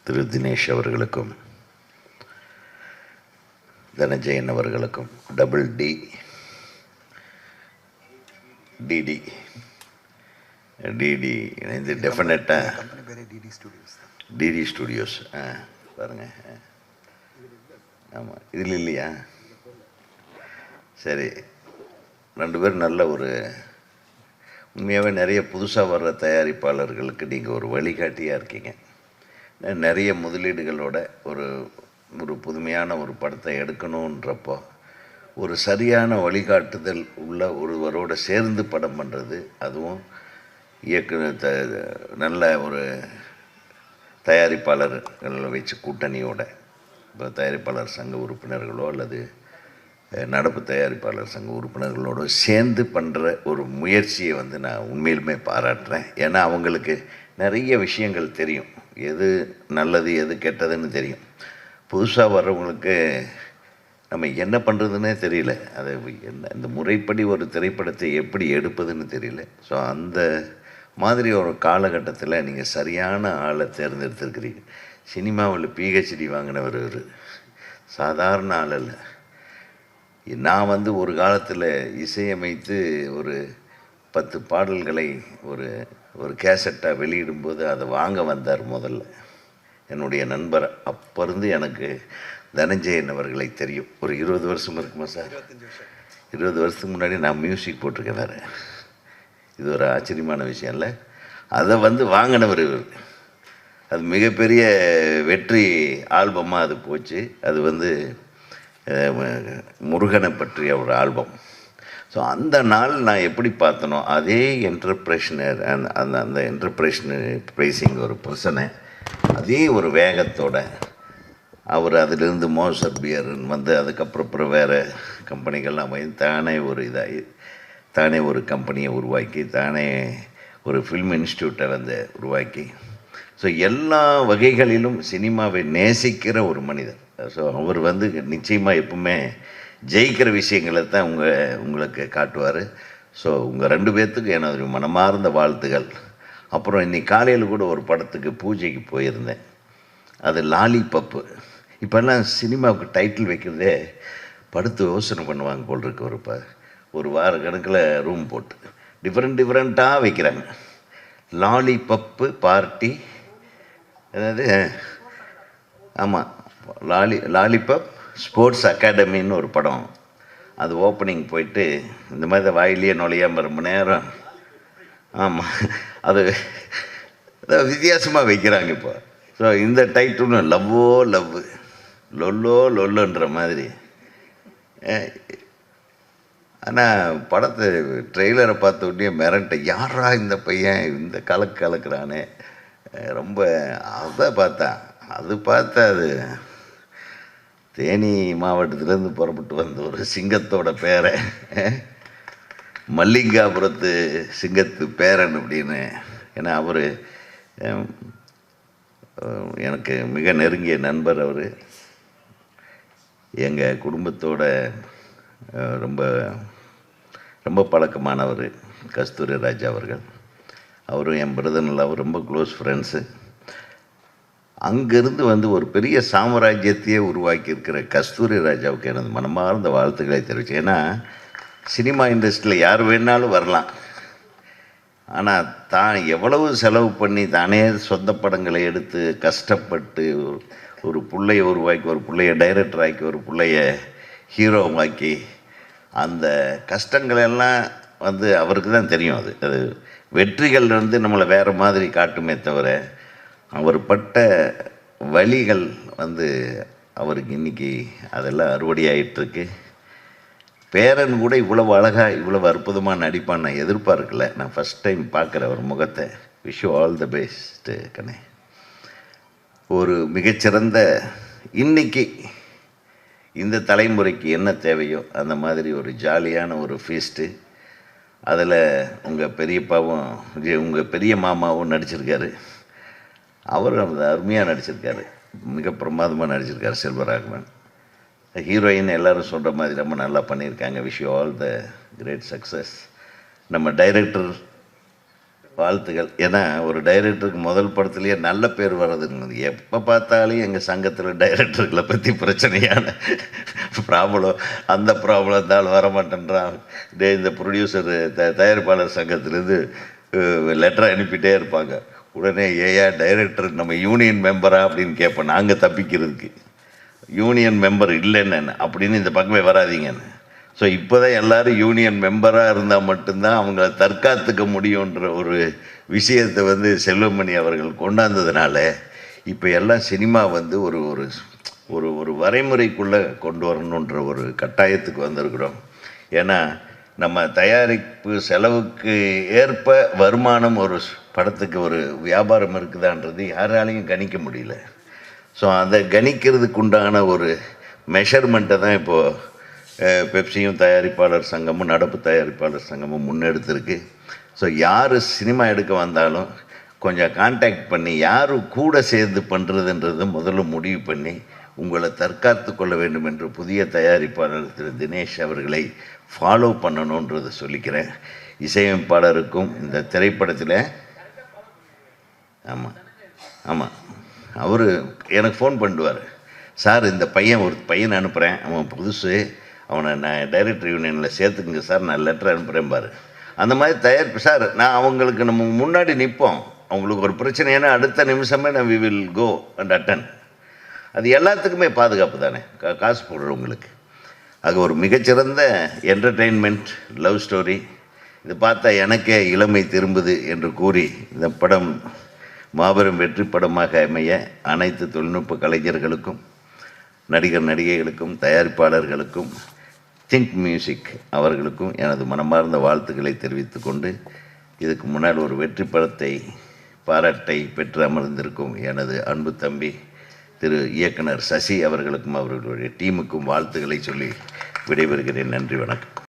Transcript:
திரு தினேஷ் அவர்களுக்கும் தனஞ்சயன் அவர்களுக்கும் double DD இணைந்து டெஃபினட்டாக டிடி ஸ்டுடியோஸ் பாருங்கள். ஆமாம், இதில் இல்லையா? சரி, ரெண்டு பேரும் நல்ல ஒரு உண்மையாகவே நிறைய புதுசாக வர்ற தயாரிப்பாளர்களுக்கு நீங்கள் ஒரு வழிகாட்டியாக இருக்கீங்க. நிறைய முதலீடுகளோட ஒரு ஒரு புதுமையான ஒரு படத்தை எடுக்கணுன்றப்போ ஒரு சரியான வழிகாட்டுதல் உள்ள ஒருவரோடு சேர்ந்து படம் பண்ணுறது, அதுவும் நல்ல ஒரு தயாரிப்பாளர்களை வச்சு கூட்டணியோட, இப்போ தயாரிப்பாளர் சங்க உறுப்பினர்களோ அல்லது நடப்பு தயாரிப்பாளர் சங்க உறுப்பினர்களோடு சேர்ந்து பண்ணுற ஒரு முயற்சியை நான் உண்மையிலுமே பாராட்டுறேன். ஏன்னா அவங்களுக்கு நிறைய விஷயங்கள் தெரியும், எது நல்லது எது கெட்டதுன்னு தெரியும். புதுசாக வர்றவங்களுக்கு நம்ம என்ன பண்ணுறதுன்னே தெரியல, அது என்ன இந்த முறைப்படி ஒரு திரைப்படத்தை எப்படி எடுப்பதுன்னு தெரியல. ஸோ அந்த மாதிரி ஒரு காலகட்டத்தில் நீங்கள் சரியான ஆளை தேர்ந்தெடுத்துருக்கிறீங்க. சினிமாவில் பிஹெச்டி வாங்கினவர் ஒரு சாதாரண ஆள் அல்ல. நான் ஒரு காலத்தில் இசையமைத்து ஒரு 10 பாடல்களை ஒரு கேசட்டாக வெளியிடும்போது அதை வாங்க வந்தார் முதல்ல என்னுடைய நண்பர். அப்போ இருந்து எனக்கு தனஞ்சயன் அவர்களை தெரியும். ஒரு 20 வருஷம் இருக்குமா சார்? 20 வருஷத்துக்கு முன்னாடி நான் மியூசிக் போட்டிருக்கேன் வேறு. இது ஒரு ஆச்சரியமான விஷயம் இல்லை. அதை வாங்கினவர் இவர். அது மிகப்பெரிய வெற்றி ஆல்பமாக அது போச்சு. அது முருகனை பற்றிய ஒரு ஆல்பம். ஸோ அந்த நாள் நான் எப்படி பார்த்தனோ அதே என்டர்பிரேஷனர் அந்த என்டர்பிரைசிங் ஒரு பர்சனை அதே ஒரு வேகத்தோட அவர் அதிலிருந்து மோசர் பியர்னு அதுக்கப்புறம் வேறு கம்பெனிகள்லாம் தானே ஒரு கம்பெனியை உருவாக்கி, தானே ஒரு ஃபில்ம் இன்ஸ்டியூட்டை உருவாக்கி, ஸோ எல்லா வகைகளிலும் சினிமாவை நேசிக்கிற ஒரு மனிதர். ஸோ அவர் நிச்சயமாக எப்பவுமே ஜெயிக்கிற விஷயங்களை தான் உங்களுக்கு காட்டுவார். ஸோ உங்கள் 2 பேர்த்துக்கு எனது மனமார்ந்த வாழ்த்துகள். அப்புறம் இன்றைக்கி காலையில் கூட ஒரு படத்துக்கு பூஜைக்கு போயிருந்தேன். அது லாலிபப்பு. இப்போல்லாம் சினிமாவுக்கு டைட்டில் வைக்கிறதே படுத்து யோசனை பண்ணுவாங்க போல் இருக்கு. ஒரு வார கணக்கில் ரூம் போட்டு டிஃப்ரெண்ட்டாக வைக்கிறாங்க. லாலிபப்பு பார்ட்டி, அதாவது ஆமாம், லாலிபப் ஸ்போர்ட்ஸ் அகாடமின்னு ஒரு படம். அது ஓப்பனிங் போயிட்டு இந்த மாதிரி வாயிலேயே நுழையாமல் ரொம்ப நேரம். ஆமாம், அது வித்தியாசமாக வைக்கிறாங்க இப்போ. ஸோ இந்த டைட்டிலும் லவ் லொல்லுன்ற மாதிரி. ஆனால் படத்தை ட்ரெய்லரை பார்த்த உடனே மிரட்ட, யாரா இந்த பையன் இந்த கலக்குறானே ரொம்ப. அதை பார்த்தா அது தேனி மாவட்டத்திலேருந்து புறப்பட்டு ஒரு சிங்கத்தோட பேரை, மல்லிகாபுரத்து சிங்கத்து பேரன் அப்படின்னு. ஏன்னா அவர் எனக்கு மிக நெருங்கிய நண்பர். அவர் எங்கள் குடும்பத்தோட ரொம்ப ரொம்ப பழக்கமானவர். கஸ்தூரி ராஜா அவர்கள், அவரும் என் பிரதர்ல அவர் ரொம்ப க்ளோஸ் ஃப்ரெண்ட்ஸு. அங்கேருந்து ஒரு பெரிய சாம்ராஜ்யத்தையே உருவாக்கியிருக்கிற கஸ்தூரி ராஜாவுக்கு எனது மனமார்ந்த வாழ்த்துக்களை தெரிவித்தேன். ஏன்னா சினிமா இண்டஸ்ட்ரியில் யார் வேணாலும் வரலாம், ஆனால் தான் எவ்வளவு செலவு பண்ணி தானே சொந்த படங்களை எடுத்து கஷ்டப்பட்டு ஒரு பிள்ளையை உருவாக்கி, ஒரு பிள்ளைய டைரக்டர் ஆக்கி, ஒரு பிள்ளைய ஹீரோவாக்கி, அந்த கஷ்டங்களெல்லாம் அவருக்கு தான் தெரியும். அது வெற்றிகள் நம்மளை வேறு மாதிரி காட்டுமே தவிர, அவர் பட்ட வழிகள் அவருக்கு இன்றைக்கி அதெல்லாம் அறுவடையாயிட்டுருக்கு. பேரன் கூட இவ்வளவு அழகாக இவ்வளவு அற்புதமாக நடிப்பான்னு நான் எதிர்பார்க்கல. நான் ஃபஸ்ட் டைம் பார்க்குற ஒரு முகத்தை. Wish you all the best கண்ணே. ஒரு மிகச்சிறந்த இன்றைக்கி இந்த தலைமுறைக்கு என்ன தேவையோ அந்த மாதிரி ஒரு ஜாலியான ஒரு ஃபீஸ்ட்டு. அதில் உங்கள் பெரியப்பாவும் உங்கள் பெரிய மாமாவும் நடிச்சிருக்காரு. அவரும் அருமையாக நடிச்சிருக்காரு, மிக பிரமாதமாக நடிச்சிருக்காரு செல்வராகவன். ஹீரோயின் எல்லோரும் சொல்கிற மாதிரி ரொம்ப நல்லா பண்ணியிருக்காங்க. Wish you all the great success. நம்ம டைரக்டர் வாழ்த்துக்கள். ஏன்னா ஒரு டைரக்டருக்கு முதல் படத்துலேயே நல்ல பேர் வர்றதுங்க. எப்போ பார்த்தாலும் எங்கள் சங்கத்தில் டைரக்டர்களை பற்றி பிரச்சனையான ப்ராப்ளம், அந்த ப்ராப்ளம் இருந்தாலும் வரமாட்டேன்றான். இந்த ப்ரொடியூசர் தயாரிப்பாளர் சங்கத்திலேருந்து லெட்டர் அனுப்பிட்டே இருப்பாங்க. உடனே ஏயா டைரக்டர் நம்ம யூனியன் மெம்பரா அப்படின்னு கேட்போம். நாங்கள் தப்பிக்கிறதுக்கு யூனியன் மெம்பர் இல்லைன்னு அப்படின்னு இந்த பக்கமே வராதிங்கன்னு. ஸோ இப்போ தான் எல்லோரும் யூனியன் மெம்பராக இருந்தால் மட்டும்தான் அவங்கள தற்காத்துக்க முடியுன்ற ஒரு விஷயத்தை செல்வமணி அவர்கள் கொண்டாந்ததுனால இப்போ எல்லாம் சினிமா ஒரு ஒரு ஒரு ஒரு வரைமுறைக்குள்ளே கொண்டு வரணுன்ற ஒரு கட்டாயத்துக்கு வந்திருக்கிறோம். ஏன்னா நம்ம தயாரிப்பு செலவுக்கு ஏற்ப வருமானம் ஒரு படத்துக்கு ஒரு வியாபாரம் இருக்குதான்றது யாராலையும் கணிக்க முடியல. ஸோ அதை கணிக்கிறதுக்கு உண்டான ஒரு மெஷர்மெண்ட்டை தான் இப்போது பெப்சியும் தயாரிப்பாளர் சங்கமும் நடப்பு தயாரிப்பாளர் சங்கமும் முன்னெடுத்திருக்கு. ஸோ யார் சினிமா எடுக்க வந்தாலும் கொஞ்சம் கான்டாக்ட் பண்ணி யார் கூட சேர்ந்து பண்ணுறதுன்றதை முதல்ல முடிவு பண்ணி உங்களை தற்காத்து கொள்ள வேண்டும் என்று புதிய தயாரிப்பாளர் திரு தினேஷ் அவர்களை ஃபாலோ பண்ணணுன்றதை சொல்லிக்கிறேன். இசையமைப்பாளருக்கும் இந்த திரைப்படத்தில் ஆமாம் ஆமாம் அவர் எனக்கு ஃபோன் பண்ணுவார். சார் இந்த பையன் ஒரு பையனை அனுப்புகிறேன், அவன் புதுசு, அவனை நான் டைரக்டர் யூனியனில் சேர்த்துக்குங்க சார், நான் லெட்டர் அனுப்புகிறேன் பாரு. அந்த மாதிரி தயாரிப்பு சார், நான் அவங்களுக்கு நம்ம முன்னாடி நிற்போம். அவங்களுக்கு ஒரு பிரச்சனைனா அடுத்த நிமிஷமே நான் we will go and attend. அது எல்லாத்துக்குமே பாதுகாப்பு தானே, காசு போடுறவங்களுக்கு. அது ஒரு மிகச்சிறந்த என்டர்டெயின்மெண்ட் லவ் ஸ்டோரி. இது பார்த்தா எனக்கே இளமை திரும்புது என்று கூறி இந்த படம் மாபெரும் வெற்றி படமாக அமைய அனைத்து தொழில்நுட்ப கலைஞர்களுக்கும், நடிகர் நடிகைகளுக்கும், தயாரிப்பாளர்களுக்கும், திங்க் மியூசிக் அவர்களுக்கும் எனது மனமார்ந்த வாழ்த்துக்களை தெரிவித்து கொண்டு, இதுக்கு முன்னால் ஒரு வெற்றி படத்தை பாராட்டை பெற்று அமர்ந்திருக்கும் எனது அன்பு தம்பி திரு இயக்குனர் சசி அவர்களுக்கும் அவர்களுடைய டீமுக்கும் வாழ்த்துக்களை சொல்லி விடைபெறுகிறேன். நன்றி, வணக்கம்.